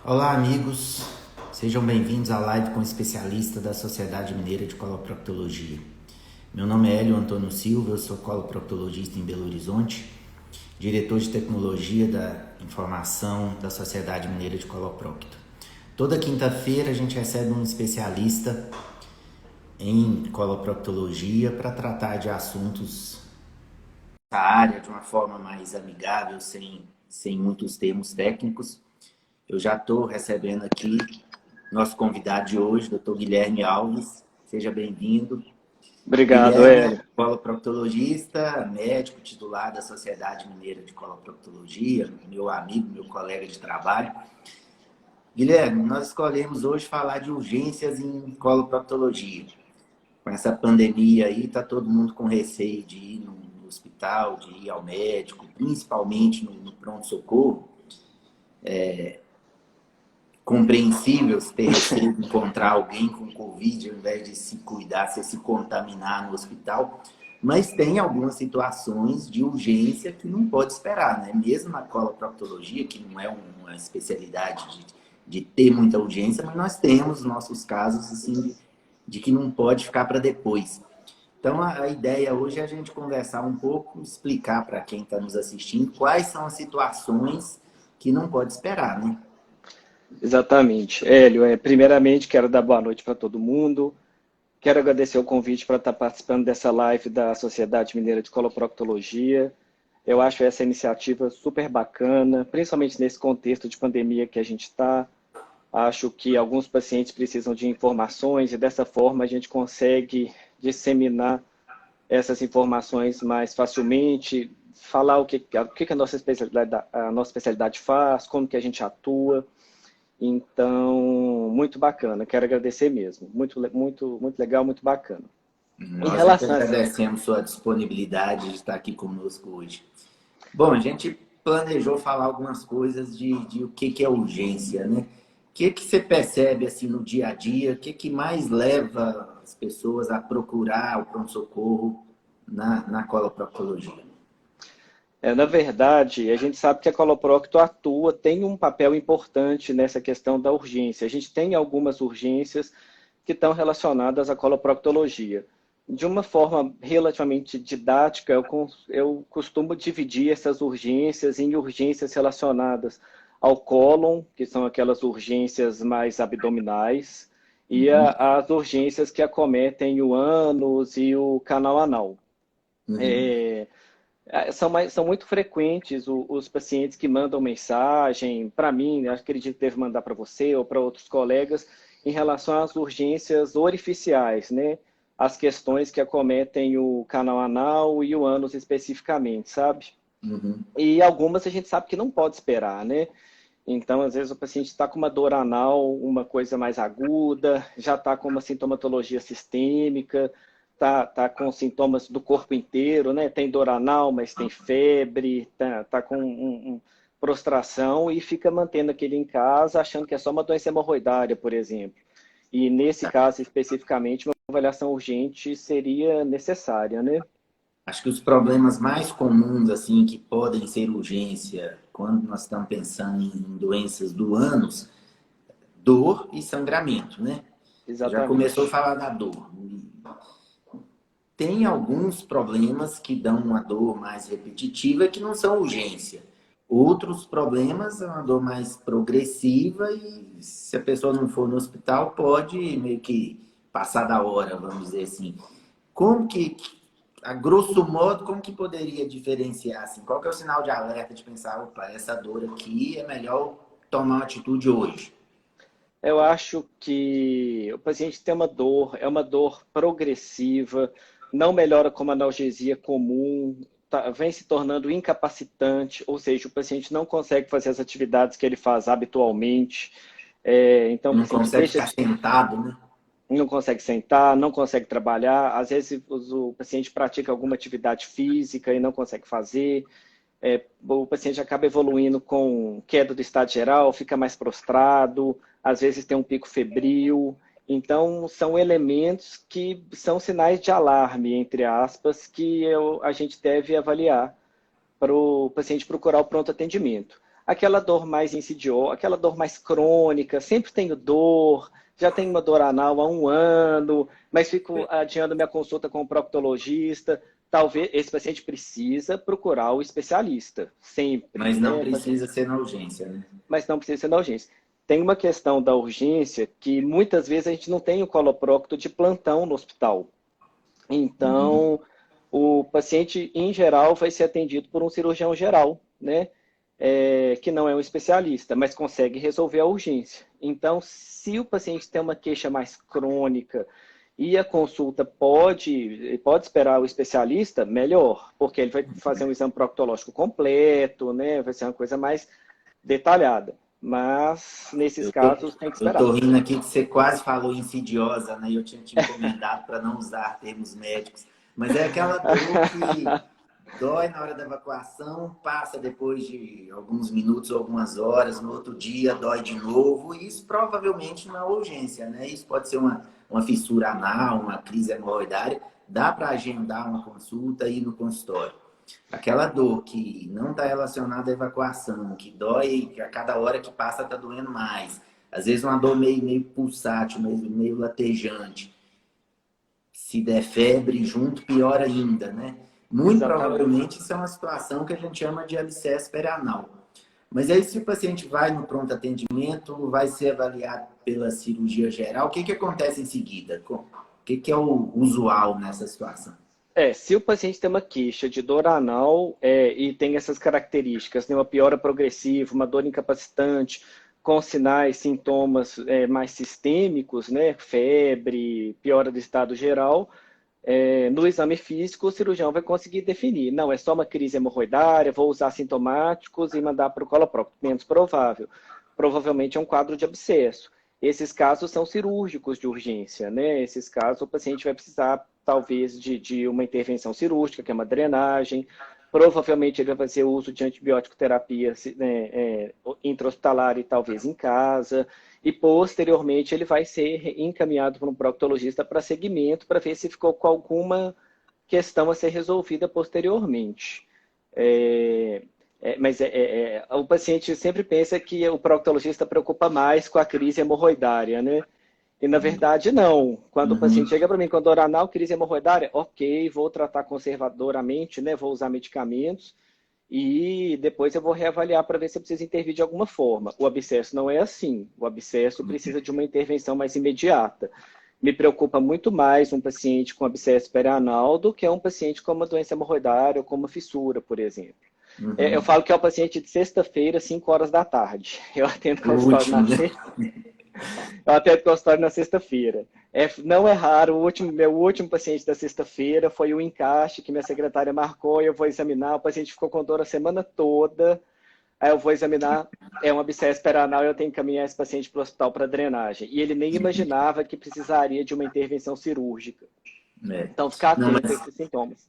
Olá, amigos. Sejam bem-vindos à live com o especialista da Sociedade Mineira de Coloproctologia. Meu nome é Hélio Antônio Silva, eu sou coloproctologista em Belo Horizonte, diretor de tecnologia da informação da Sociedade Mineira de Coloprocto. Toda quinta-feira a gente recebe um especialista em coloproctologia para tratar de assuntos da área de uma forma mais amigável, sem muitos termos técnicos. Eu já estou recebendo aqui nosso convidado de hoje, Dr. Guilherme Alves. Seja bem-vindo. Obrigado, Guilherme é Hélio. coloproctologista, médico titular da Sociedade Mineira de Coloproctologia, meu amigo, meu colega de trabalho. Guilherme, nós escolhemos hoje falar de urgências em coloproctologia. Com essa pandemia aí, está todo mundo com receio de ir no hospital, de ir ao médico, principalmente no pronto-socorro. Compreensível ter receio de encontrar alguém com Covid ao invés de se cuidar, se contaminar no hospital, mas tem algumas situações de urgência que não pode esperar, né? Mesmo na coloproctologia, que não é uma especialidade de ter muita urgência, mas nós temos nossos casos assim, de que não pode ficar para depois. Então, a ideia hoje é a gente conversar um pouco, explicar para quem está nos assistindo quais são as situações que não pode esperar, né? Exatamente. Hélio, primeiramente quero dar boa noite para todo mundo. Quero agradecer o convite para estar participando dessa live da Sociedade Mineira de Coloproctologia. Eu acho essa iniciativa super bacana, principalmente nesse contexto de pandemia que a gente está. Acho que alguns pacientes precisam de informações e dessa forma a gente consegue disseminar essas informações mais facilmente, falar o que a nossa especialidade faz, como que a gente atua. Então, muito bacana, quero agradecer mesmo. Muito legal, muito bacana. Em Nós é que relação a essa, agradecemos sua disponibilidade de estar aqui conosco hoje. Bom, a gente planejou falar algumas coisas de o que é urgência, né? O que você percebe assim no dia a dia? O que mais leva as pessoas a procurar o pronto-socorro na coloproctologia? na verdade, a gente sabe que a Coloprocto atua, tem um papel importante nessa questão da urgência. A gente tem algumas urgências que estão relacionadas à coloproctologia. De uma forma relativamente didática, eu costumo dividir essas urgências em urgências relacionadas ao cólon, que são aquelas urgências mais abdominais, e Uhum, as urgências que acometem o ânus e o canal anal. uhum. São muito frequentes os pacientes que mandam mensagem para mim, acredito que deve mandar para você ou para outros colegas, em relação às urgências orificiais, né? As questões que acometem o canal anal e o ânus especificamente, sabe? Uhum. E algumas a gente sabe que não pode esperar, né? Então, às vezes, o paciente está com uma dor anal, uma coisa mais aguda, já está com uma sintomatologia sistêmica, tá com sintomas do corpo inteiro, né? Tem dor anal, mas tem febre, tá com prostração e fica mantendo aquele em casa, achando que é só uma doença hemorroidária, por exemplo. E nesse caso, especificamente, uma avaliação urgente seria necessária, né? Acho que os problemas mais comuns assim que podem ser urgência quando nós estamos pensando em doenças do ânus, dor e sangramento, né? Você já começou a Exatamente. falar da dor. Tem alguns problemas que dão uma dor mais repetitiva que não são urgência. Outros problemas é uma dor mais progressiva e se a pessoa não for no hospital pode meio que passar da hora, vamos dizer assim. Como que, a grosso modo, como que poderia diferenciar assim? Qual que é o sinal de alerta de pensar, opa, essa dor aqui é melhor tomar uma atitude hoje? Eu acho que o paciente tem uma dor, é uma dor progressiva, não melhora como analgesia comum, vem se tornando incapacitante, ou seja, o paciente não consegue fazer as atividades que ele faz habitualmente. Então, o Não paciente consegue deixa ficar de, sentado, né? não consegue sentar, não consegue trabalhar. Às vezes, o paciente pratica alguma atividade física e não consegue fazer. O paciente acaba evoluindo com queda do estado geral, fica mais prostrado, às vezes tem um pico febril. Então, são elementos que são sinais de alarme, entre aspas, que a gente deve avaliar para o paciente procurar o pronto atendimento. aquela dor mais insidiosa, aquela dor mais crônica, sempre tenho dor, já tenho uma dor anal há 1 ano, mas fico adiando minha consulta com o proctologista. Talvez esse paciente precisa procurar o especialista, sempre, Mas não né? precisa ser na urgência, né? Mas não precisa ser na urgência. Tem uma questão da urgência que muitas vezes a gente não tem o coloprocto de plantão no hospital. Uhum. Então, o paciente, em geral, vai ser atendido por um cirurgião geral, né? Que não é um especialista, mas consegue resolver a urgência. Então, se o paciente tem uma queixa mais crônica e a consulta pode esperar o especialista, melhor, porque ele vai fazer um exame proctológico completo, né? Vai ser uma coisa mais detalhada. Mas, nesses Eu tô, casos, tem que eu tô esperar. rindo aqui que você quase falou insidiosa, né? Eu tinha te encomendado para não usar termos médicos. Mas é aquela dor que dói na hora da evacuação, passa depois de alguns minutos ou algumas horas, no outro dia dói de novo, e isso provavelmente não é urgência, né? Isso pode ser uma fissura anal, uma crise hemorroidária, dá para agendar uma consulta e ir no consultório. Aquela dor que não está relacionada à evacuação, que dói, que a cada hora que passa está doendo mais, às vezes uma dor meio pulsátil, meio latejante, se der febre junto, pior ainda, né? Muito Exatamente. provavelmente isso é uma situação que a gente chama de abscesso perianal. Mas aí, se o paciente vai no pronto atendimento, vai ser avaliado pela cirurgia geral, o que acontece em seguida? O que é o usual nessa situação? Se o paciente tem uma queixa de dor anal e tem essas características, né, uma piora progressiva, uma dor incapacitante, com sinais, sintomas mais sistêmicos, né, febre, piora do estado geral, no exame físico o cirurgião vai conseguir definir. Não, é só uma crise hemorroidária, vou usar sintomáticos e mandar para o coloprocto. Menos provável. Provavelmente é um quadro de abscesso. Esses casos são cirúrgicos de urgência, né? Esses casos o paciente vai precisar, talvez, de uma intervenção cirúrgica, que é uma drenagem. Provavelmente ele vai fazer uso de antibiótico terapia, né, intra-hospitalar e talvez em casa. E posteriormente ele vai ser encaminhado para um proctologista para seguimento, para ver se ficou com alguma questão a ser resolvida posteriormente. Mas o paciente sempre pensa que o proctologista preocupa mais com a crise hemorroidária, né? E na verdade não. Quando o Uhum. paciente chega para mim com dor anal, crise hemorroidária, ok, vou tratar conservadoramente, né? Vou usar medicamentos e depois eu vou reavaliar para ver se eu preciso intervir de alguma forma. O abscesso não é assim. O abscesso precisa de uma intervenção mais imediata. Me preocupa muito mais um paciente com abscesso perianal do que um paciente com uma doença hemorroidária ou com uma fissura, por exemplo. Eu Uhum. falo que é o paciente de sexta-feira, 5 horas da tarde. Eu atendo O consultório último, na né? sexta. Eu atendo consultório na sexta-feira. Não é raro, meu último paciente da sexta-feira foi o encaixe que minha secretária marcou e eu vou examinar. O paciente ficou com dor a semana toda. Aí eu vou examinar, é um abscesso perianal e eu tenho que encaminhar esse paciente para o hospital para drenagem. E ele nem imaginava que precisaria de uma intervenção cirúrgica. É. Então, ficar Não, atento a mas esses sintomas.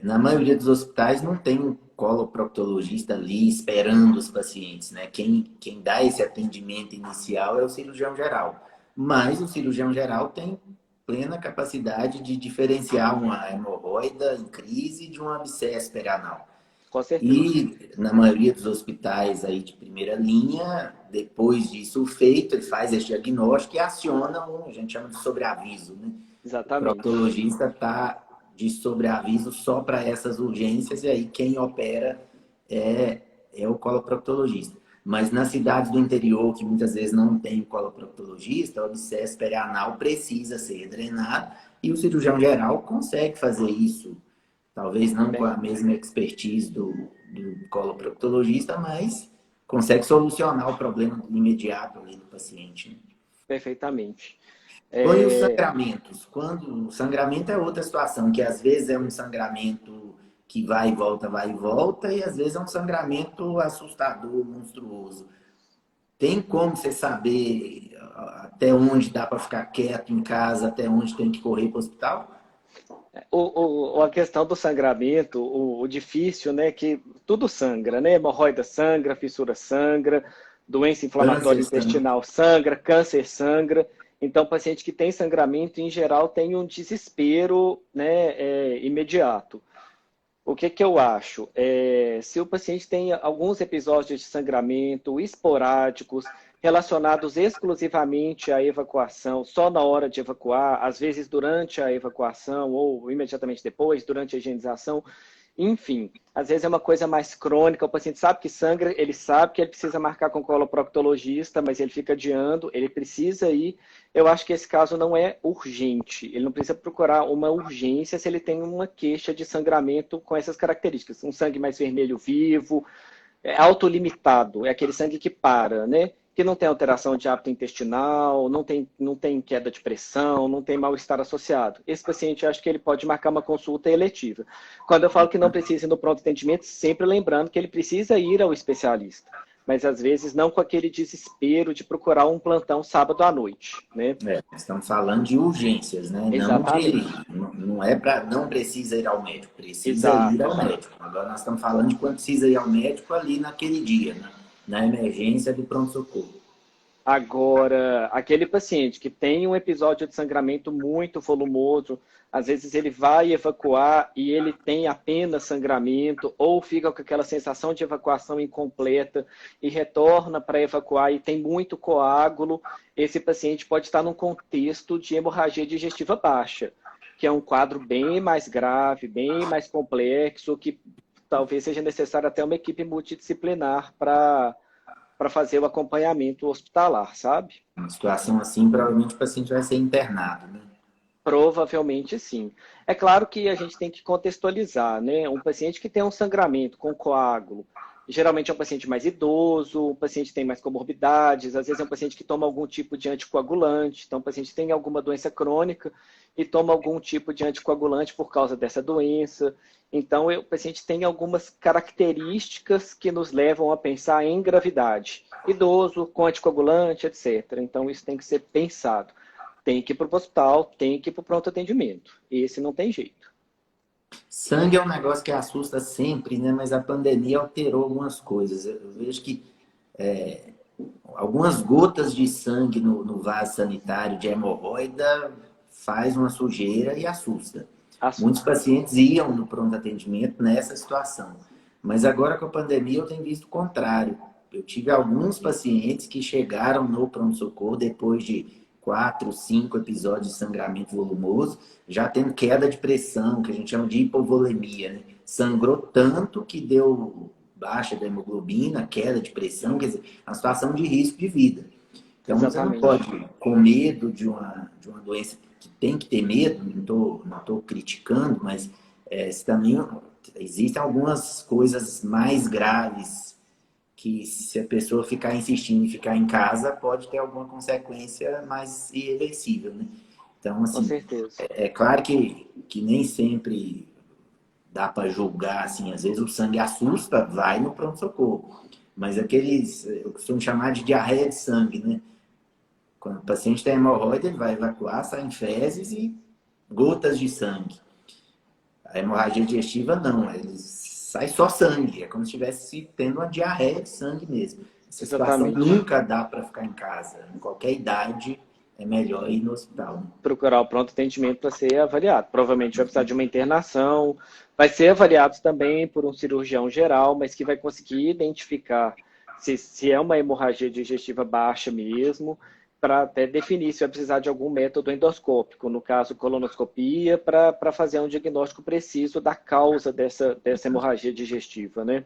na maioria dos hospitais não tem um coloproctologista ali esperando os pacientes, né? Quem dá esse atendimento inicial é o cirurgião geral. Mas o cirurgião geral tem plena capacidade de diferenciar uma hemorroida em crise de um abscesso perianal. Com certeza. E na maioria dos hospitais aí de primeira linha, depois disso feito, ele faz esse diagnóstico e aciona a gente chama de sobreaviso, né? O Exatamente. proctologista está de sobreaviso só para essas urgências e aí quem opera é, é o coloproctologista. Mas nas cidades do interior, que muitas vezes não tem coloproctologista, o abscesso perianal precisa ser drenado e o cirurgião geral consegue fazer isso. Talvez não com a mesma expertise do coloproctologista, mas consegue solucionar o problema imediato ali do paciente, né? Perfeitamente. Bom, e os É, sangramentos? Quando o sangramento é outra situação, que às vezes é um sangramento que vai e volta, e às vezes é um sangramento assustador, monstruoso. Tem como você saber até onde dá para ficar quieto em casa, até onde tem que correr para o hospital? a questão do sangramento, o difícil, né, que tudo sangra, né? Hemorroida sangra, fissura sangra, doença inflamatória Câncer, sangue. intestinal sangra, câncer sangra. Então, o paciente que tem sangramento, em geral, tem um desespero, né, imediato. O que que eu acho? Se o paciente tem alguns episódios de sangramento esporádicos, relacionados exclusivamente à evacuação, só na hora de evacuar, às vezes durante a evacuação ou imediatamente depois, durante a higienização, enfim, às vezes é uma coisa mais crônica, o paciente sabe que sangra, ele sabe que ele precisa marcar com o coloproctologista, mas ele fica adiando, ele precisa ir. Eu acho que esse caso não é urgente, ele não precisa procurar uma urgência se ele tem uma queixa de sangramento com essas características. Um sangue mais vermelho vivo, autolimitado, é aquele sangue que para, né? Que não tem alteração de hábito intestinal, não tem queda de pressão, não tem mal-estar associado. Esse paciente, eu acho que ele pode marcar uma consulta eletiva. Quando eu falo que não precisa ir no pronto atendimento, sempre lembrando que ele precisa ir ao especialista. Mas, às vezes, não com aquele desespero de procurar um plantão sábado à noite, né? Estamos falando de urgências, né? Exatamente. Não é para não precisa ir ao médico, precisa ir Exato. ao médico. Agora nós estamos falando de quando precisa ir ao médico ali naquele dia, né? Na emergência do pronto-socorro. Agora, aquele paciente que tem um episódio de sangramento muito volumoso, às vezes ele vai evacuar e ele tem apenas sangramento, ou fica com aquela sensação de evacuação incompleta e retorna para evacuar e tem muito coágulo, esse paciente pode estar num contexto de hemorragia digestiva baixa, que é um quadro bem mais grave, bem mais complexo, que talvez seja necessário até uma equipe multidisciplinar para fazer o acompanhamento hospitalar, sabe? Uma situação assim, provavelmente o paciente vai ser internado, né? Provavelmente sim. É claro que a gente tem que contextualizar, né? Um paciente que tem um sangramento com coágulo, geralmente é um paciente mais idoso, um paciente que tem mais comorbidades, às vezes é um paciente que toma algum tipo de anticoagulante, então o paciente tem alguma doença crônica e toma algum tipo de anticoagulante por causa dessa doença. Então, o paciente tem algumas características que nos levam a pensar em gravidade. Idoso, com anticoagulante, etc. Então, isso tem que ser pensado. Tem que ir para o hospital, tem que ir para o pronto atendimento. Esse não tem jeito. Sangue é um negócio que assusta sempre, né? Mas a pandemia alterou algumas coisas. Eu vejo que algumas gotas de sangue no vaso sanitário de hemorroida faz uma sujeira e assusta. Muitos Assusta. pacientes iam no pronto atendimento nessa situação. Mas agora com a pandemia eu tenho visto o contrário. Eu tive alguns pacientes que chegaram no pronto-socorro depois de 4, 5 episódios de sangramento volumoso, já tendo queda de pressão, que a gente chama de hipovolemia, né? Sangrou tanto que deu baixa da hemoglobina, queda de pressão, quer dizer, uma situação de risco de vida. Então você não Exatamente. pode, com medo de uma doença que tem que ter medo, não tô criticando, mas também existem algumas coisas mais graves que se a pessoa ficar insistindo em ficar em casa, pode ter alguma consequência mais irreversível, né? Então, Com assim, certeza. é claro que nem sempre dá para julgar, assim, às vezes o sangue assusta, vai no pronto-socorro. Mas aqueles, eu costumo chamar de diarreia de sangue, né? Quando o paciente tem hemorroida, ele vai evacuar, saem fezes e gotas de sangue. A hemorragia digestiva não, ele sai só sangue, é como se estivesse tendo uma diarreia de sangue mesmo. Essa situação Exatamente. nunca dá para ficar em casa. Em qualquer idade é melhor ir no hospital. Procurar o pronto atendimento para ser avaliado. Provavelmente vai precisar de uma internação, vai ser avaliado também por um cirurgião geral, mas que vai conseguir identificar se é uma hemorragia digestiva baixa mesmo, para até definir se vai precisar de algum método endoscópico, no caso colonoscopia, para fazer um diagnóstico preciso da causa dessa hemorragia digestiva, né?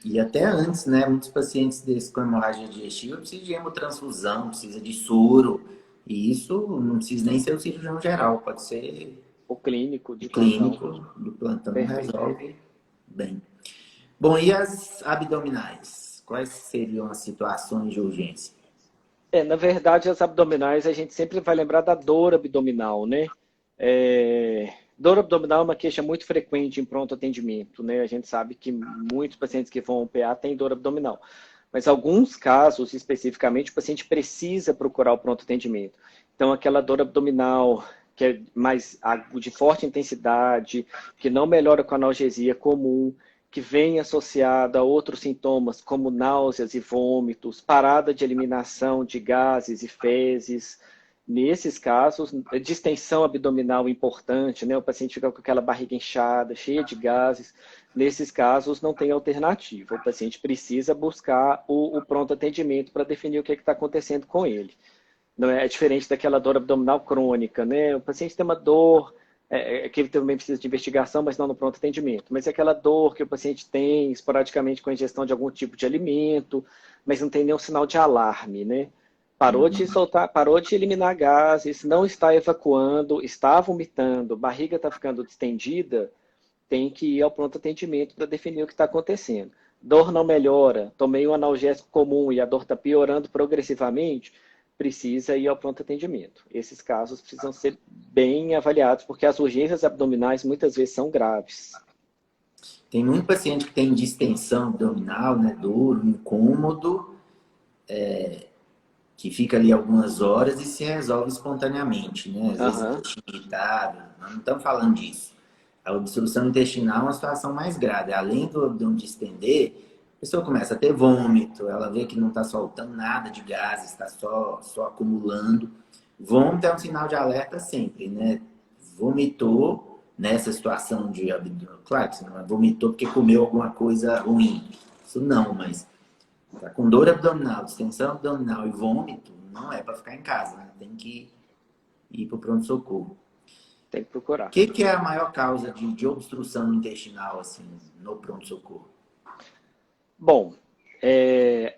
E até antes, né? Muitos pacientes desses com hemorragia digestiva precisam de hemotransfusão, precisa de soro. E isso não precisa nem ser o cirurgião geral, pode ser O clínico o de plantão. clínico do plantão, Perfeito. resolve bem. Bom, e as abdominais? Quais seriam as situações de urgência? Na verdade, as abdominais, a gente sempre vai lembrar da dor abdominal, né? Dor abdominal é uma queixa muito frequente em pronto atendimento, né? A gente sabe que muitos pacientes que vão ao PA têm dor abdominal. Mas alguns casos, especificamente, o paciente precisa procurar o pronto atendimento. Então, aquela dor abdominal que é mais de forte intensidade, que não melhora com a analgesia comum, que vem associada a outros sintomas, como náuseas e vômitos, parada de eliminação de gases e fezes, Nesses casos, distensão abdominal importante, né? O paciente fica com aquela barriga inchada, cheia de gases. Nesses casos, não tem alternativa. O paciente precisa buscar o pronto atendimento para definir o que está acontecendo com ele. Não é diferente daquela dor abdominal crônica, né? O paciente tem uma dor, que ele também precisa de investigação, mas não no pronto atendimento. Mas é aquela dor que o paciente tem esporadicamente com a ingestão de algum tipo de alimento, mas não tem nenhum sinal de alarme, né? Parou de Uhum. soltar, parou de eliminar gases, não está evacuando, está vomitando, barriga está ficando distendida, tem que ir ao pronto atendimento para definir o que está acontecendo. Dor não melhora, tomei um analgésico comum e a dor está piorando progressivamente, precisa ir ao pronto atendimento. Esses casos precisam ser bem avaliados, porque as urgências abdominais muitas vezes são graves. Tem muito paciente que tem distensão abdominal, né? Dor, incômodo, que fica ali algumas horas e se resolve espontaneamente, né? Às vezes Aham. intestino irritável, nós não estamos falando disso. A obstrução intestinal é uma situação mais grave. Além do abdômen distender, a pessoa começa a ter vômito, ela vê que não está soltando nada de gases, está só acumulando. Vômito é um sinal de alerta sempre, né? Vomitou nessa situação de abdômen. Claro que você não vomitou porque comeu alguma coisa ruim. Isso não, mas tá com dor abdominal, distensão abdominal e vômito, não é para ficar em casa, né? Tem que ir para o pronto-socorro. Tem que O procurar. que é a maior causa de obstrução intestinal, assim, no pronto-socorro? Bom,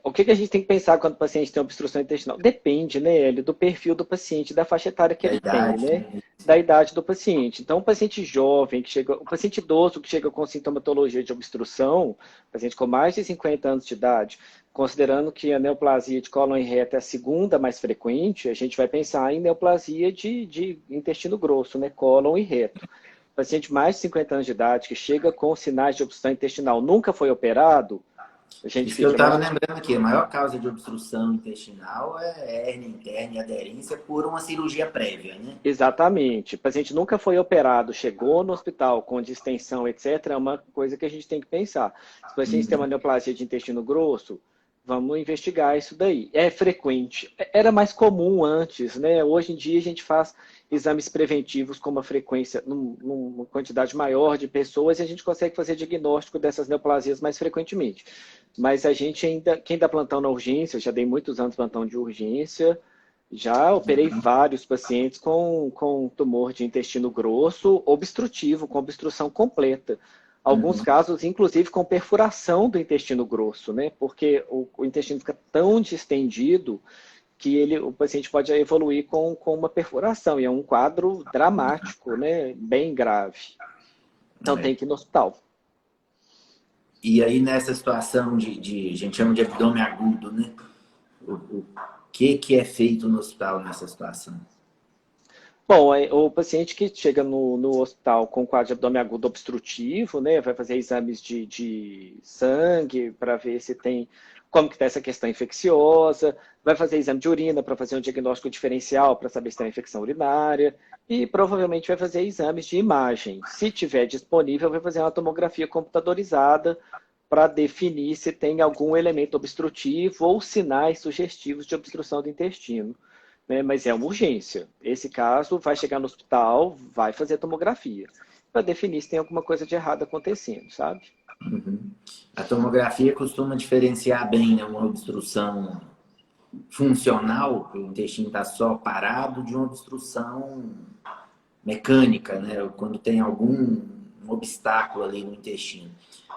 o que a gente tem que pensar quando o paciente tem obstrução intestinal? Depende, né, Hélio, do perfil do paciente, da faixa etária que Da ele tem, idade, né? né? Da idade do paciente. Então, o paciente jovem que chega, o paciente idoso que chega com sintomatologia de obstrução, paciente com mais de 50 anos de idade, considerando que a neoplasia de cólon e reto é a segunda mais frequente, a gente vai pensar em neoplasia de intestino grosso, né? Cólon e reto. Paciente mais de 50 anos de idade que chega com sinais de obstrução intestinal, nunca foi operado, a gente Isso que eu fica estava mais. lembrando aqui, a maior causa de obstrução intestinal é hérnia interna e aderência por uma cirurgia prévia, né? Exatamente. O paciente nunca foi operado, chegou no hospital com distensão, etc., é uma coisa que a gente tem que pensar. Se o paciente tem uma Uhum. neoplasia de intestino grosso, vamos investigar isso daí. É frequente. Era mais comum antes, né? Hoje em dia a gente faz exames preventivos com uma frequência, numa quantidade maior de pessoas, e a gente consegue fazer diagnóstico dessas neoplasias mais frequentemente. Mas a gente ainda, quem dá plantão na urgência, eu já dei muitos anos plantão de urgência, já operei vários pacientes com tumor de intestino grosso, obstrutivo, com obstrução completa. Alguns Uhum. casos, inclusive, com perfuração do intestino grosso, né? Porque o intestino fica tão distendido que o paciente pode evoluir com uma perfuração, e é um quadro dramático, né? Bem grave. Então tem É. que ir no hospital. E aí nessa situação a gente chama de abdômen agudo, né? O que é feito no hospital nessa situação? Bom, o paciente que chega no hospital com quadro de abdômen agudo obstrutivo, né, vai fazer exames de sangue para ver se tem, como que está essa questão infecciosa, vai fazer exame de urina para fazer um diagnóstico diferencial para saber se tem uma infecção urinária e provavelmente vai fazer exames de imagem. Se tiver disponível, vai fazer uma tomografia computadorizada para definir se tem algum elemento obstrutivo ou sinais sugestivos de obstrução do intestino, né? Mas é uma urgência. Esse caso vai chegar no hospital, vai fazer tomografia, para definir se tem alguma coisa de errado acontecendo, sabe? Uhum. A tomografia costuma diferenciar bem, né, uma obstrução funcional, o intestino está só parado, de uma obstrução mecânica, né? Quando tem algum obstáculo ali no intestino.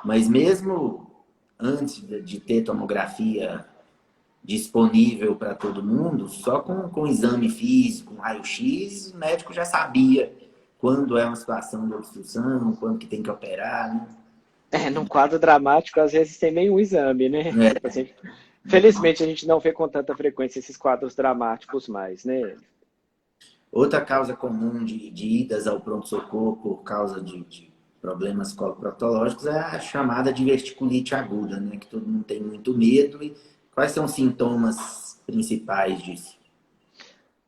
Mas mesmo antes de ter tomografia disponível para todo mundo, só com exame físico, um raio-x, o médico já sabia quando é uma situação de obstrução, quando que tem que operar, né? Num quadro dramático, às vezes tem nenhum exame, né? O É. paciente... Felizmente, a gente não vê com tanta frequência esses quadros dramáticos mais, né? Outra causa comum de idas ao pronto-socorro por causa de problemas coloproctológicos é a chamada diverticulite aguda, né? Que todo mundo tem muito medo. E quais são os sintomas principais disso?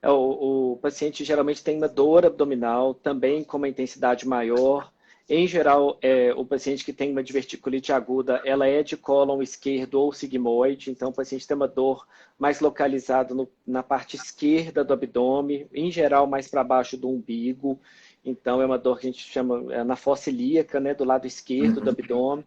O paciente geralmente tem uma dor abdominal, também com uma intensidade maior. Em geral, o paciente que tem uma diverticulite aguda, ela é de cólon esquerdo ou sigmoide, então o paciente tem uma dor mais localizada na parte esquerda do abdômen, em geral mais para baixo do umbigo, então é uma dor que a gente chama na fossa ilíaca, né, do lado esquerdo do abdômen,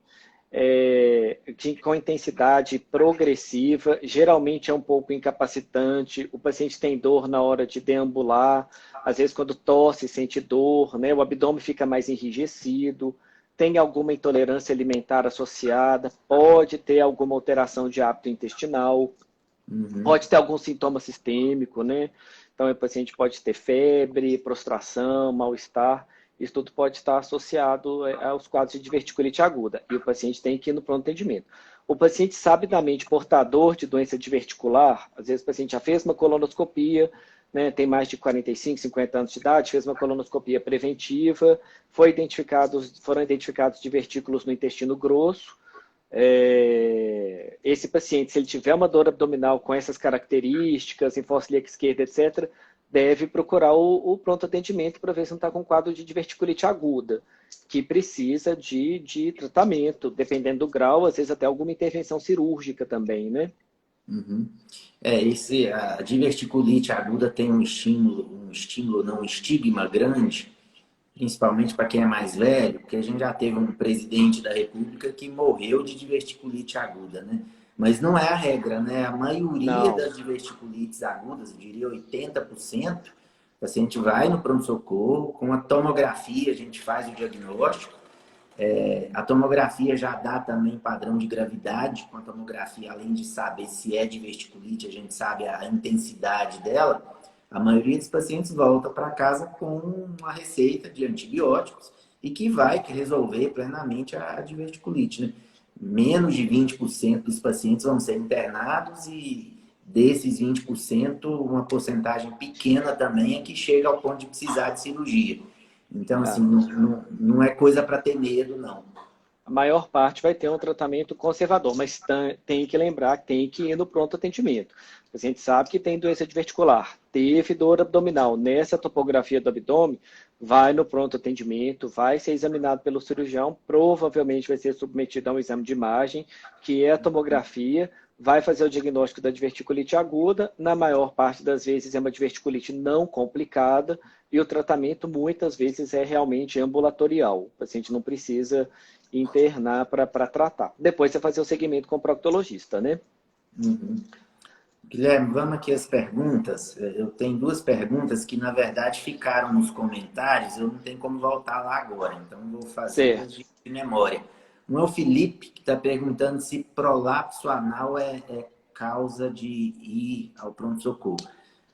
com intensidade progressiva, geralmente é um pouco incapacitante, o paciente tem dor na hora de deambular, às vezes quando tosse sente dor, né? O abdômen fica mais enrijecido, tem alguma intolerância alimentar associada, pode ter alguma alteração de hábito intestinal, pode ter algum sintoma sistêmico, né? Então o paciente pode ter febre, prostração, mal-estar, isso tudo pode estar associado aos quadros de diverticulite aguda. E o paciente tem que ir no pronto atendimento. O paciente sabidamente portador de doença diverticular, às vezes o paciente já fez uma colonoscopia, né, tem mais de 45, 50 anos de idade, fez uma colonoscopia preventiva, foram identificados divertículos no intestino grosso. Esse paciente, se ele tiver uma dor abdominal com essas características, em fossa ilíaca esquerda, etc., deve procurar o pronto atendimento para ver se não está com quadro de diverticulite aguda, que precisa de tratamento, dependendo do grau, às vezes até alguma intervenção cirúrgica também, né? Uhum. A diverticulite aguda tem um estímulo, não, um estigma grande, principalmente para quem é mais velho, porque a gente já teve um presidente da República que morreu de diverticulite aguda, né? Mas não é a regra, né? A maioria Não. das diverticulites agudas, eu diria 80%, o paciente vai no pronto-socorro, com a tomografia a gente faz o diagnóstico. A tomografia já dá também padrão de gravidade. Com a tomografia, além de saber se é diverticulite, a gente sabe a intensidade dela. A maioria dos pacientes volta para casa com uma receita de antibióticos e que vai resolver plenamente a diverticulite, né? Menos de 20% dos pacientes vão ser internados e desses 20%, uma porcentagem pequena também é que chega ao ponto de precisar de cirurgia. Então, assim, não é coisa para ter medo, não. A maior parte vai ter um tratamento conservador, mas tem que lembrar que tem que ir no pronto atendimento. O paciente sabe que tem doença diverticular, teve dor abdominal nessa topografia do abdômen, vai no pronto atendimento, vai ser examinado pelo cirurgião, provavelmente vai ser submetido a um exame de imagem, que é a tomografia, vai fazer o diagnóstico da diverticulite aguda, na maior parte das vezes é uma diverticulite não complicada, e o tratamento muitas vezes é realmente ambulatorial. O paciente não precisa internar para tratar. Depois você fazer o segmento com o proctologista, né? Uhum. Guilherme, vamos aqui às perguntas. Eu tenho duas perguntas que, na verdade, ficaram nos comentários. Eu não tenho como voltar lá agora, então vou fazê-las Certo. de memória. Um é o Felipe, que está perguntando se prolapso anal é causa de ir ao pronto-socorro.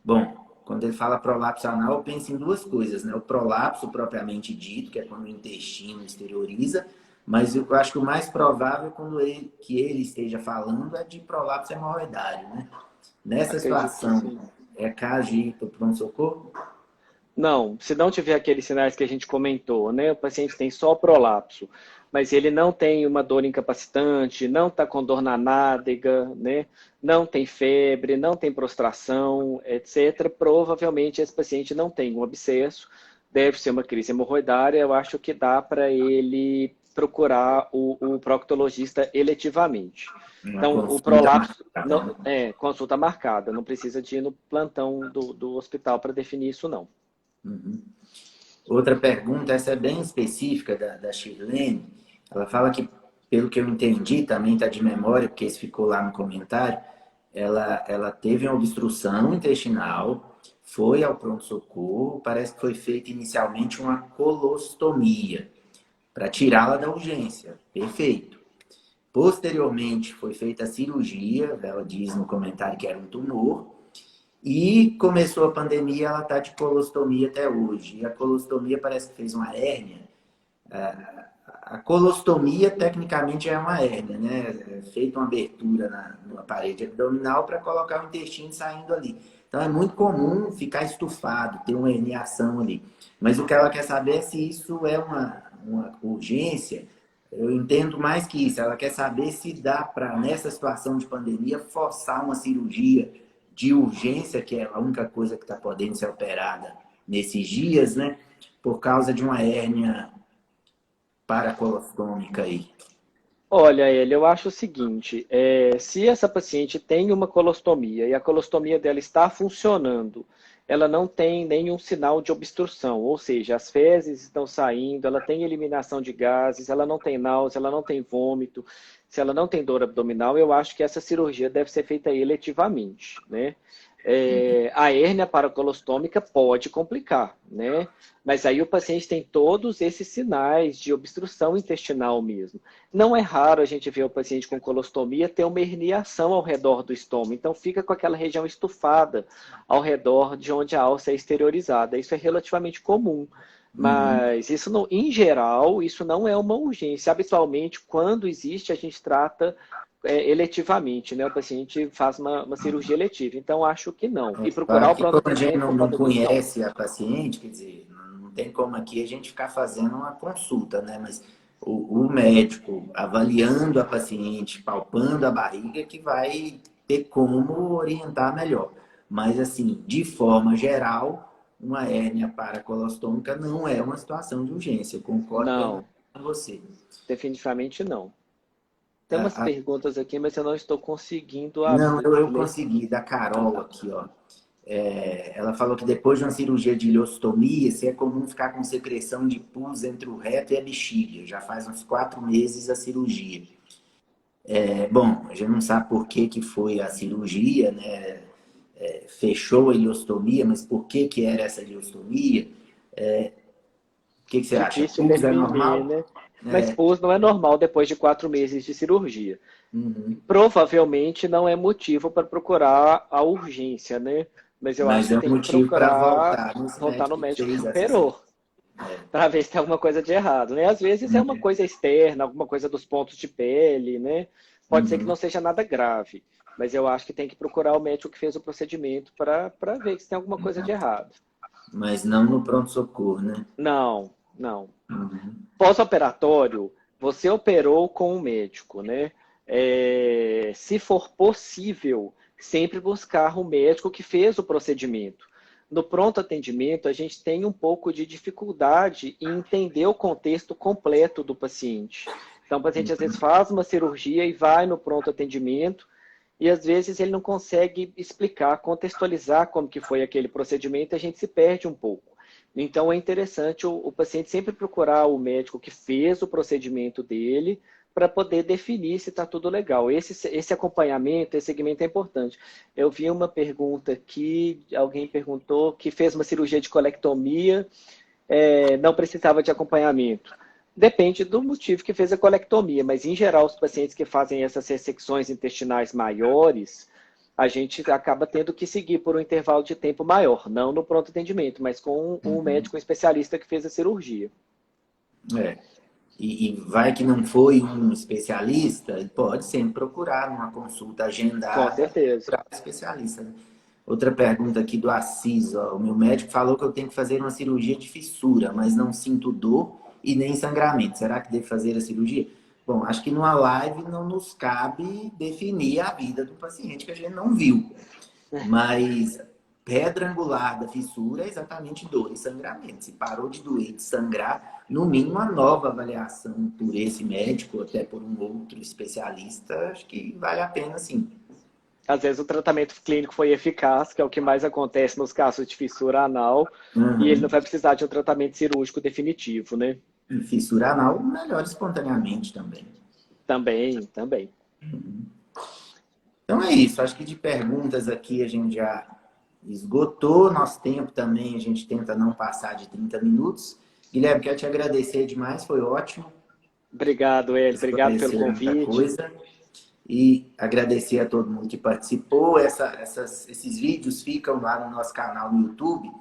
Bom, quando ele fala prolapso anal, eu penso em duas coisas, né? O prolapso propriamente dito, que é quando o intestino exterioriza, mas eu acho que o mais provável que ele esteja falando é de prolapso hemorroidário, né? Nessa Acredito que situação, sim. é caso de ir para o pronto-socorro? Não, se não tiver aqueles sinais que a gente comentou, né? O paciente tem só prolapso, mas ele não tem uma dor incapacitante, não está com dor na nádega, né? Não tem febre, não tem prostração, etc. Provavelmente esse paciente não tem um abscesso, deve ser uma crise hemorroidária. Eu acho que dá para ele procurar o proctologista eletivamente. Uma Então, o consulta prolapso marcada, né? consulta marcada, não precisa de ir no plantão do hospital para definir isso, não. Uhum. Outra pergunta, essa é bem específica da Shirlene. Ela fala que, pelo que eu entendi, também está de memória, porque isso ficou lá no comentário, ela teve uma obstrução intestinal, foi ao pronto-socorro, parece que foi feita inicialmente uma colostomia, para tirá-la da urgência. Perfeito. Posteriormente, foi feita a cirurgia, ela diz no comentário que era um tumor, e começou a pandemia, ela está de colostomia até hoje. E a colostomia parece que fez uma hérnia. A colostomia, tecnicamente, é uma hérnia, né? É feita uma abertura na parede abdominal para colocar o intestino saindo ali. Então, é muito comum ficar estufado, ter uma herniação ali. Mas o que ela quer saber é se isso é uma urgência. Eu entendo mais que isso. Ela quer saber se dá para, nessa situação de pandemia, forçar uma cirurgia de urgência, que é a única coisa que está podendo ser operada nesses dias, né? Por causa de uma hérnia paracolostômica aí? Olha, ele, eu acho o seguinte, se essa paciente tem uma colostomia e a colostomia dela está funcionando, ela não tem nenhum sinal de obstrução, ou seja, as fezes estão saindo, ela tem eliminação de gases, ela não tem náusea, ela não tem vômito, se ela não tem dor abdominal, eu acho que essa cirurgia deve ser feita eletivamente, né? A hérnia paracolostômica pode complicar, né? Mas aí o paciente tem todos esses sinais de obstrução intestinal mesmo. Não é raro a gente ver o paciente com colostomia ter uma herniação ao redor do estômago, então fica com aquela região estufada ao redor de onde a alça é exteriorizada. Isso é relativamente comum, mas isso não, em geral, isso não é uma urgência. Habitualmente, quando existe, a gente trata eletivamente, né? O paciente faz uma cirurgia eletiva. Então, acho que não. E procurar Claro o que quando a gente pronto-atendimento por não conta disso, não. conhece a paciente, quer dizer, não tem como aqui a gente ficar fazendo uma consulta, né? Mas o médico avaliando a paciente, palpando a barriga, que vai ter como orientar melhor. Mas, assim, de forma geral, uma hérnia paracolostômica não é uma situação de urgência. Eu concordo plenamente Não, com você. definitivamente não. Tem umas A- perguntas aqui, mas eu não estou conseguindo Não, abrir. eu consegui, da Carol aqui, ó. Ela falou que depois de uma cirurgia de ileostomia, se é comum ficar com secreção de pus entre o reto e a bexiga. Já faz uns 4 meses a cirurgia. Bom, a gente não sabe por que que foi a cirurgia, né? Fechou a ileostomia, mas por que que era essa ileostomia? O que que você acha? Difícil Pus é definir, normal? né? Mas pus não é normal depois de 4 meses de cirurgia. Uhum. Provavelmente não é motivo para procurar a urgência, né? Mas eu acho Mas que é um tem que motivo para procurar voltar nesse voltar no médico que médico que fez essa cirurgia. operou, para ver se tem alguma coisa de errado, né? Às vezes é uma coisa externa, alguma coisa dos pontos de pele, né? Pode ser que Uhum. não seja nada grave, mas eu acho que tem que procurar o médico que fez o procedimento para ver se tem alguma coisa de errado. Mas não no pronto-socorro, né? Não, não. Uhum. Pós-operatório, você operou com o médico, né? Se for possível, sempre buscar o médico que fez o procedimento. No pronto atendimento, a gente tem um pouco de dificuldade em entender o contexto completo do paciente. Então, o paciente às vezes faz uma cirurgia e vai no pronto atendimento e às vezes ele não consegue explicar, contextualizar como que foi aquele procedimento, e a gente se perde um pouco. Então é interessante o paciente sempre procurar o médico que fez o procedimento dele para poder definir se está tudo legal. Esse acompanhamento, esse segmento é importante. Eu vi uma pergunta aqui, alguém perguntou que fez uma cirurgia de colectomia, não precisava de acompanhamento. Depende do motivo que fez a colectomia, mas em geral os pacientes que fazem essas ressecções intestinais maiores, a gente acaba tendo que seguir por um intervalo de tempo maior, não no pronto atendimento, mas com um médico especialista que fez a cirurgia. É. E vai que não foi um especialista, ele pode sempre procurar uma consulta Com agendada certeza. para um especialista, né? Outra pergunta aqui do Assis, ó. O meu médico falou que eu tenho que fazer uma cirurgia de fissura, mas não sinto dor e nem sangramento. Será que devo fazer a cirurgia? Bom, acho que numa live não nos cabe definir a vida do paciente que a gente não viu. Mas pedra angular da fissura é exatamente dor e sangramento. Se parou de doer e de sangrar, no mínimo uma nova avaliação por esse médico, ou até por um outro especialista, acho que vale a pena sim. Às vezes o tratamento clínico foi eficaz, que é o que mais acontece nos casos de fissura anal, e ele não Uhum. vai precisar de um tratamento cirúrgico definitivo, né? E fissura anal melhora espontaneamente também. Também, também. Então é isso, acho que de perguntas aqui a gente já esgotou. Nosso tempo também a gente tenta não passar de 30 minutos. Guilherme, quero te agradecer demais, foi ótimo. Obrigado, Hélio. Obrigado pelo Esclareceu muita convite. coisa. E agradecer a todo mundo que participou. Esses vídeos ficam lá no nosso canal no YouTube.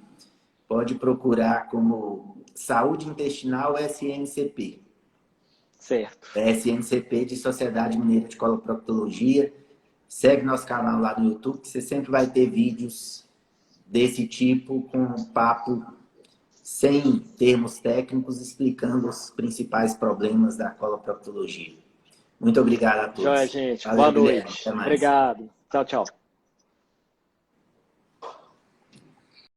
Pode procurar como Saúde Intestinal SNCP. Certo. SNCP de Sociedade Mineira de Coloproctologia. Segue nosso canal lá no YouTube, que você sempre vai ter vídeos desse tipo, com um papo sem termos técnicos, explicando os principais problemas da coloproctologia. Muito obrigado a Joia, todos. gente. Valeu, Boa Guilherme. noite. Até mais. Obrigado. Tchau, tchau.